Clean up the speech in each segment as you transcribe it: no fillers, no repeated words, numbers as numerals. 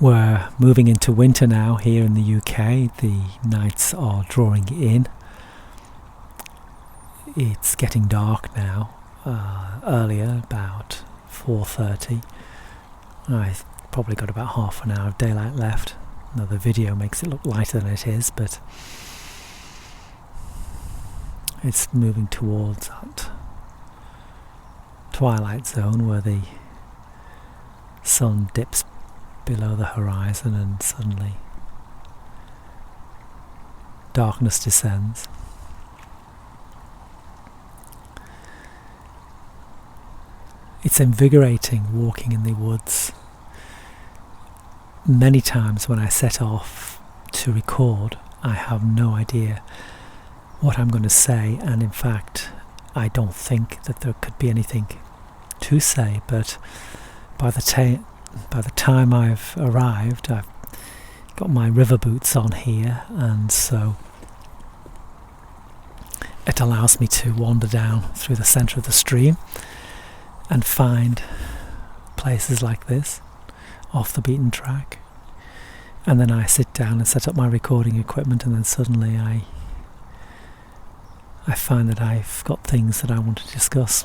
We're moving into winter now here in the UK. The nights are drawing in. It's getting dark now. Earlier, about 4:30. I've probably got about half an hour of daylight left. Now the video makes it look lighter than it is, but it's moving towards that twilight zone where the sun dips below the horizon and suddenly darkness descends. It's invigorating walking in the woods. Many times when I set off to record, I have no idea what I'm going to say, and in fact I don't think that there could be anything to say, but by the time I've arrived, I've got my river boots on here, and so it allows me to wander down through the centre of the stream and find places like this off the beaten track, and then I sit down and set up my recording equipment, and then suddenly I find that I've got things that I want to discuss.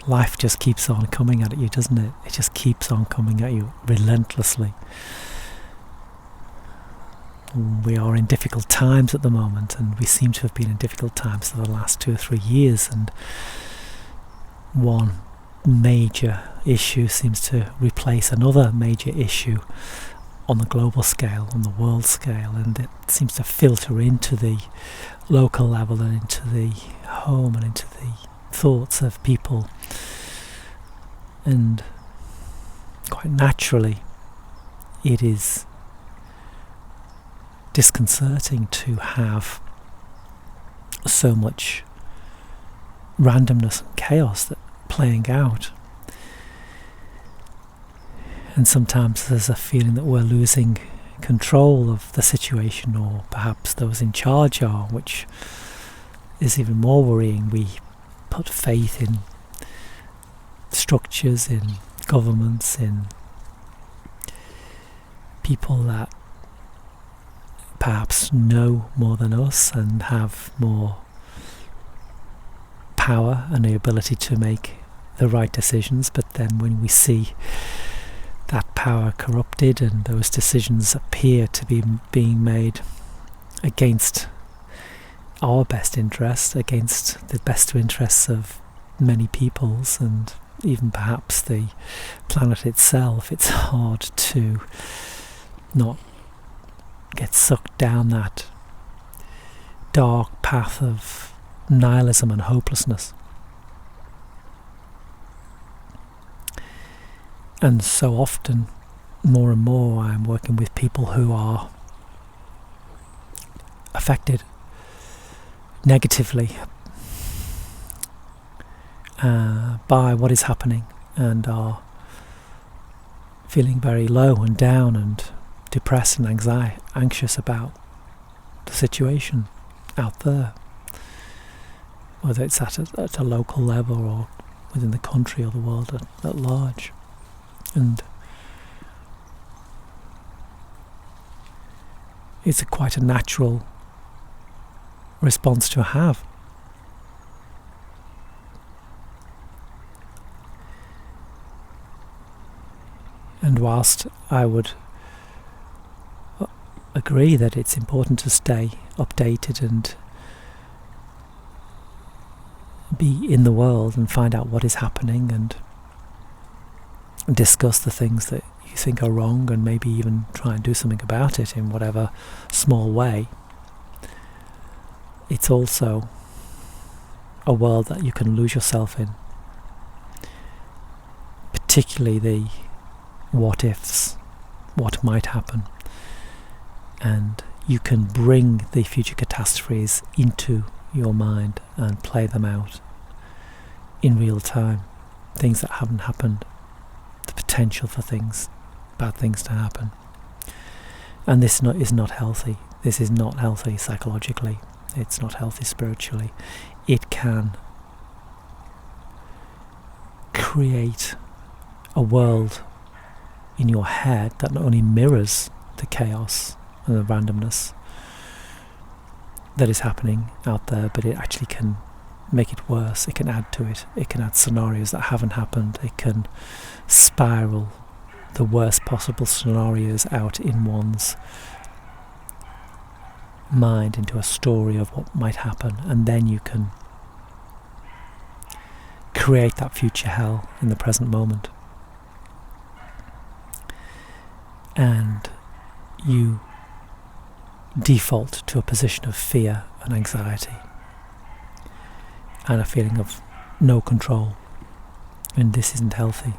Life just keeps on coming at you, doesn't it? It just keeps on coming at you relentlessly. We are in difficult times at the moment, and we seem to have been in difficult times for the last 2 or 3 years, and one major issue seems to replace another major issue on the global scale, on the world scale, and it seems to filter into the local level and into the home and into the thoughts of people. And quite naturally it is disconcerting to have so much randomness and chaos that playing out, and sometimes there's a feeling that we're losing control of the situation, or perhaps those in charge are, which is even more worrying. We put faith in structures, in governments, in people that perhaps know more than us and have more power and the ability to make the right decisions. But then when we see that power corrupted and those decisions appear to be being made against our best interests, against the best interests of many peoples and even perhaps the planet itself, it's hard to not get sucked down that dark path of nihilism and hopelessness. And so often, more and more, I'm working with people who are affected negatively by what is happening, and are feeling very low and down and depressed and anxious about the situation out there, whether it's at a local level or within the country or the world at large. And it's quite a natural response to have. And whilst I would agree that it's important to stay updated and be in the world and find out what is happening and discuss the things that you think are wrong, and maybe even try and do something about it in whatever small way, it's also a world that you can lose yourself in, particularly the what ifs, what might happen, and you can bring the future catastrophes into your mind and play them out in real time, things that haven't happened, the potential for bad things to happen. And this is not healthy. This is not healthy psychologically. It's not healthy spiritually. It can create a world in your head that not only mirrors the chaos and the randomness that is happening out there, but it actually can make it worse. It can add to it. It can add scenarios that haven't happened. It can spiral the worst possible scenarios out in one's mind into a story of what might happen, and then you can create that future hell in the present moment. And you default to a position of fear and anxiety and a feeling of no control, and this isn't healthy.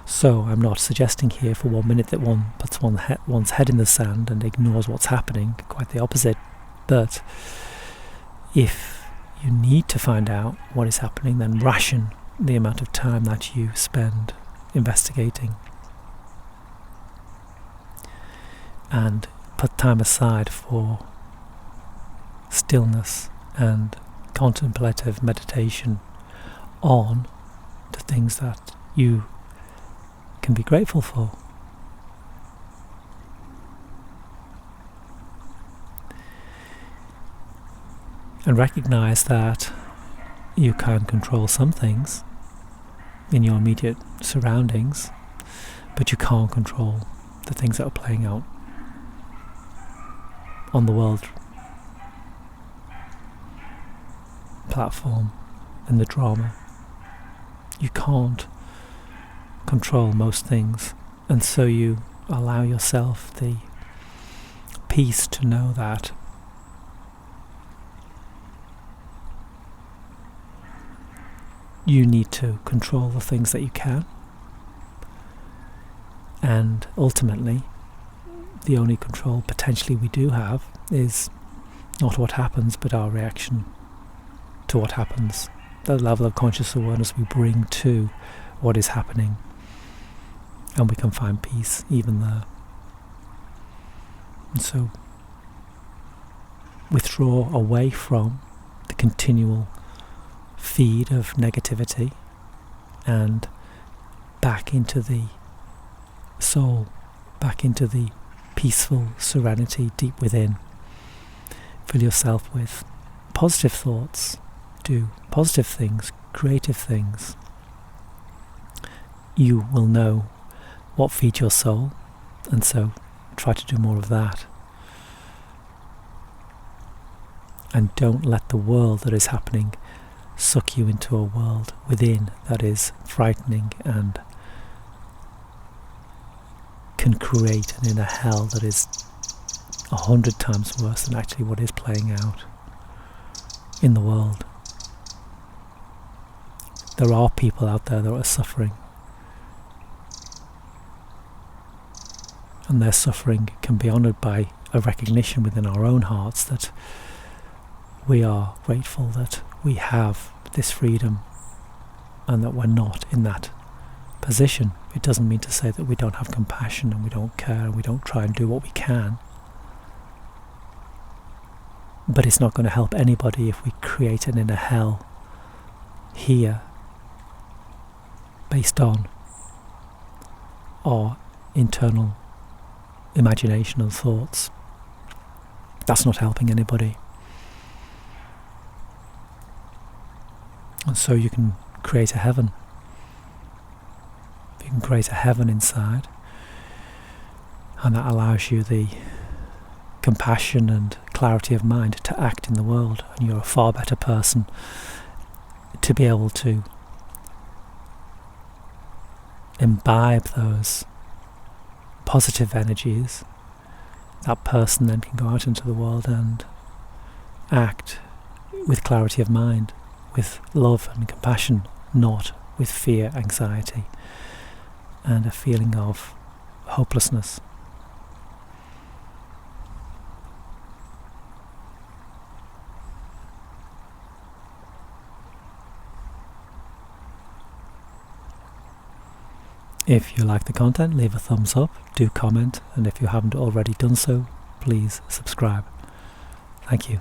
So I'm not suggesting here for 1 minute that one puts one's head in the sand and ignores what's happening, quite the opposite. But if you need to find out what is happening, then ration the amount of time that you spend investigating, and put time aside for stillness and contemplative meditation on the things that you can be grateful for. And recognize that you can control some things in your immediate surroundings, but you can't control the things that are playing out on the world platform, in the drama. You can't control most things, and so you allow yourself the peace to know that you need to control the things that you can, and ultimately the only control potentially we do have is not what happens, but our reaction to what happens, the level of conscious awareness we bring to what is happening, and we can find peace even there. And so withdraw away from the continual feed of negativity and back into the soul, back into the peaceful serenity deep within. Fill yourself with positive thoughts, do positive things, creative things. You will know what feeds your soul, and so try to do more of that. And don't let the world that is happening suck you into a world within that is frightening and can create an inner hell that is 100 times worse than actually what is playing out in the world. There are people out there that are suffering, and their suffering can be honoured by a recognition within our own hearts that we are grateful that we have this freedom and that we're not in that position. It doesn't mean to say that we don't have compassion and we don't care and we don't try and do what we can, but it's not going to help anybody if we create an inner hell here based on our internal imagination and thoughts. That's not helping anybody. And so you can create a heaven. You can create a heaven inside, and that allows you the compassion and clarity of mind to act in the world, and you're a far better person to be able to imbibe those positive energies. That person then can go out into the world and act with clarity of mind, with love and compassion, not with fear, anxiety, and a feeling of hopelessness. If you like the content, leave a thumbs up, do comment, and if you haven't already done so, please subscribe. Thank you.